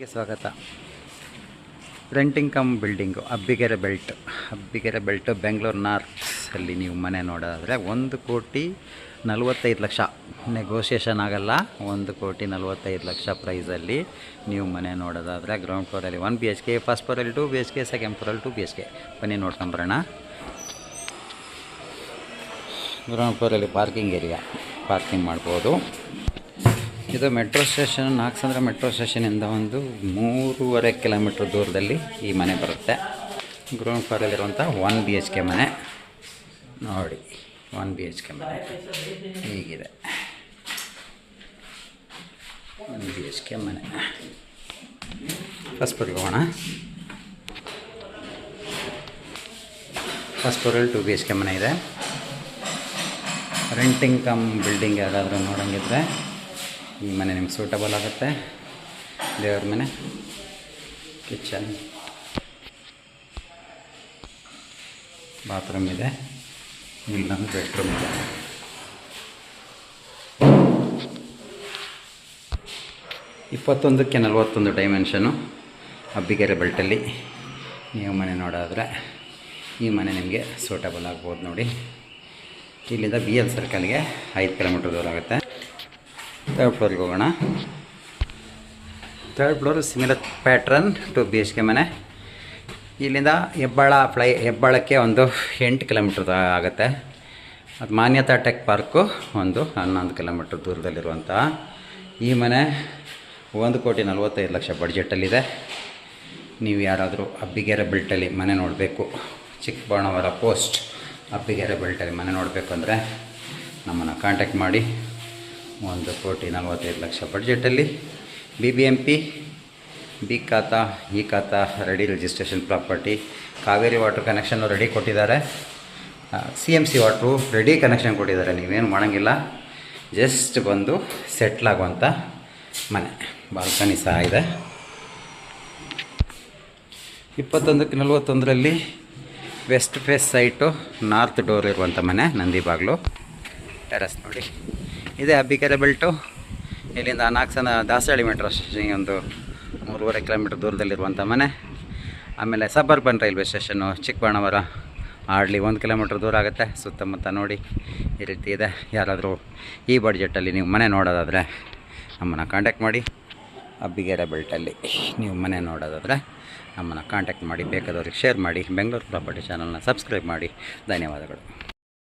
ಸ್ವಾಗತ. Renting cum building Abbigere belt Bengaluru ನಾರ್ತಲ್ಲಿ ನೀವು ಮನೆ ನೋಡೋದಾದರೆ 1,45,00,000 ನೆಗೋಷಿಯೇಷನ್ ಆಗಲ್ಲ. 1,45,00,000 ಪ್ರೈಸಲ್ಲಿ ನೀವು ಮನೆ ನೋಡೋದಾದರೆ ಗ್ರೌಂಡ್ ಫ್ಲೋರಲ್ಲಿ 1 BHK, ಫಸ್ಟ್ ಫ್ಲೋರಲ್ಲಿ 2 BHK, ಸೆಕೆಂಡ್ ಫ್ಲೋರಲ್ಲಿ 2 BHK. ಬನ್ನಿ ನೋಡ್ಕೊಂಬರೋಣ. ಗ್ರೌಂಡ್ ಫ್ಲೋರಲ್ಲಿ ಪಾರ್ಕಿಂಗ್ ಏರಿಯಾ, ಪಾರ್ಕಿಂಗ್ ಮಾಡ್ಬೋದು. ಇದು ಮೆಟ್ರೋ ಸ್ಟೇಷನ್, ನಾಗಸಂದ್ರ ಮೆಟ್ರೋ ಸ್ಟೇಷನಿಂದ ಒಂದು 3.5 ಕಿಲೋಮೀಟ್ರ್ ದೂರದಲ್ಲಿ ಈ ಮನೆ ಬರುತ್ತೆ. ಗ್ರೌಂಡ್ ಫ್ಲೋರಲ್ಲಿರುವಂಥ 1 BHK ಮನೆ ನೋಡಿ. 1 BHK ಮನೆ ಹೀಗಿದೆ. 1 BHK ಮನೆ. ಫಸ್ಟ್ ಫ್ಲೋರ್ಗೆ ಹೋಗೋಣ. ಫಸ್ಟ್ ಫ್ಲೋರಲ್ಲಿ 2 BHK ಮನೆ ಇದೆ. ರೆಂಟಿಂಗ್ ಕಮ್ ಬಿಲ್ಡಿಂಗ್ ಯಾರಾದರೂ ನೋಡೋಂಗಿದ್ರೆ ಈ ಮನೆ ನಿಮ್ಗೆ ಸೂಟಬಲ್ ಆಗುತ್ತೆ. ದೇವ್ರ ಮನೆ, ಕಿಚನ್, ಬಾತ್ರೂಮ್ ಇದೆ, ಇಲ್ಲೊಂದು ಬೆಡ್ರೂಮ್ ಇದೆ. ಇಪ್ಪತ್ತೊಂದಕ್ಕೆ 41 ಡೈಮೆನ್ಷನು ಅಬ್ಬಿಗೆರೆ ಬೆಲ್ಟಲ್ಲಿ ನೀವು ಮನೆ ನೋಡೋದಾದರೆ ಈ ಮನೆ ನಿಮಗೆ ಸೂಟಬಲ್ ಆಗ್ಬೋದು ನೋಡಿ. ಇಲ್ಲಿಂದ BL ಸರ್ಕಲ್ಗೆ 5 ಕಿಲೋಮೀಟ್ರ್ ದೂರ ಆಗುತ್ತೆ. ಥರ್ಡ್ ಫ್ಲೋರಿಗೆ ಹೋಗೋಣ. Third floor similar pattern 2 BHK ಮನೆ. ಇಲ್ಲಿಂದ ಹೆಬ್ಬಾಳಕ್ಕೆ ಒಂದು 8 ಕಿಲೋಮೀಟ್ರ್ ಆಗುತ್ತೆ. ಅದು ಮಾನ್ಯತಾ ಟೆಕ್ ಪಾರ್ಕು ಒಂದು 11 ಕಿಲೋಮೀಟ್ರ್ ದೂರದಲ್ಲಿರುವಂಥ ಈ ಮನೆ 1,45,00,000 ಬಡ್ಜೆಟಲ್ಲಿದೆ. ನೀವು ಯಾರಾದರೂ ಅಬ್ಬಿಗೆರೆ ಬೆಲ್ಟಲ್ಲಿ ಮನೆ ನೋಡಬೇಕು, ಚಿಕ್ಕಬಾಣವರ ಪೋಸ್ಟ್ ಅಬ್ಬಿಗೆರೆ ಬೆಲ್ಟಲ್ಲಿ ಮನೆ ನೋಡಬೇಕು ಅಂದರೆ ನಮ್ಮನ್ನು ಕಾಂಟ್ಯಾಕ್ಟ್ ಮಾಡಿ. 1,45,00,000 ಬಡ್ಜೆಟಲ್ಲಿ BBMP, ಬಿ ಖಾತಾ, ಈ ಖಾತಾ ready, registration property, Kaveri water connection ready ಕೊಟ್ಟಿದ್ದಾರೆ. CMC ವಾಟ್ರು ರೆಡಿ ಕನೆಕ್ಷನ್ ಕೊಟ್ಟಿದ್ದಾರೆ. ನೀವೇನು ಮಾಡೋಂಗಿಲ್ಲ, ಜಸ್ಟ್ ಬಂದು ಸೆಟ್ಲಾಗುವಂಥ ಮನೆ. ಬಾಲ್ಕನಿ ಸಹ ಇದೆ. 21ಕ್ಕೆ 41ರಲ್ಲಿ west face site, north door ಇರುವಂಥ ಮನೆ, ನಂದಿ ಬಾಗಿಲು, ಟೆರಸ್ ನೋಡಿ. ಇದೇ ಅಬ್ಬಿಗೆರೆ ಬೆಲ್ಟು. ಇಲ್ಲಿಂದ ನಾಗಸಂದ್ರ ದಾಸರಳ್ಳಿ ಮೆಟ್ರೋ ಸ್ಟೇಷನ್ಗೆ ಒಂದು 3.5 ಕಿಲೋಮೀಟ್ರ್ ದೂರದಲ್ಲಿರುವಂಥ ಮನೆ. ಆಮೇಲೆ suburban railway station Chikkabanavara hardly 1 kilometre ದೂರ ಆಗುತ್ತೆ. ಸುತ್ತಮುತ್ತ ನೋಡಿ ಈ ರೀತಿ ಇದೆ. ಯಾರಾದರೂ ಈ ಬಡ್ಜೆಟಲ್ಲಿ ನೀವು ಮನೆ ನೋಡೋದಾದರೆ ನಮ್ಮನ್ನು ಕಾಂಟ್ಯಾಕ್ಟ್ ಮಾಡಿ. ಅಬ್ಬಿಗೆರೆ ಬೆಲ್ಟಲ್ಲಿ ನೀವು ಮನೆ ನೋಡೋದಾದರೆ ನಮ್ಮನ್ನು ಕಾಂಟ್ಯಾಕ್ಟ್ ಮಾಡಿ. ಬೇಕಾದವ್ರಿಗೆ ಶೇರ್ ಮಾಡಿ. ಬೆಂಗಳೂರು ಪ್ರಾಪರ್ಟಿ ಚಾನಲ್ನ ಸಬ್ಸ್ಕ್ರೈಬ್ ಮಾಡಿ. ಧನ್ಯವಾದಗಳು.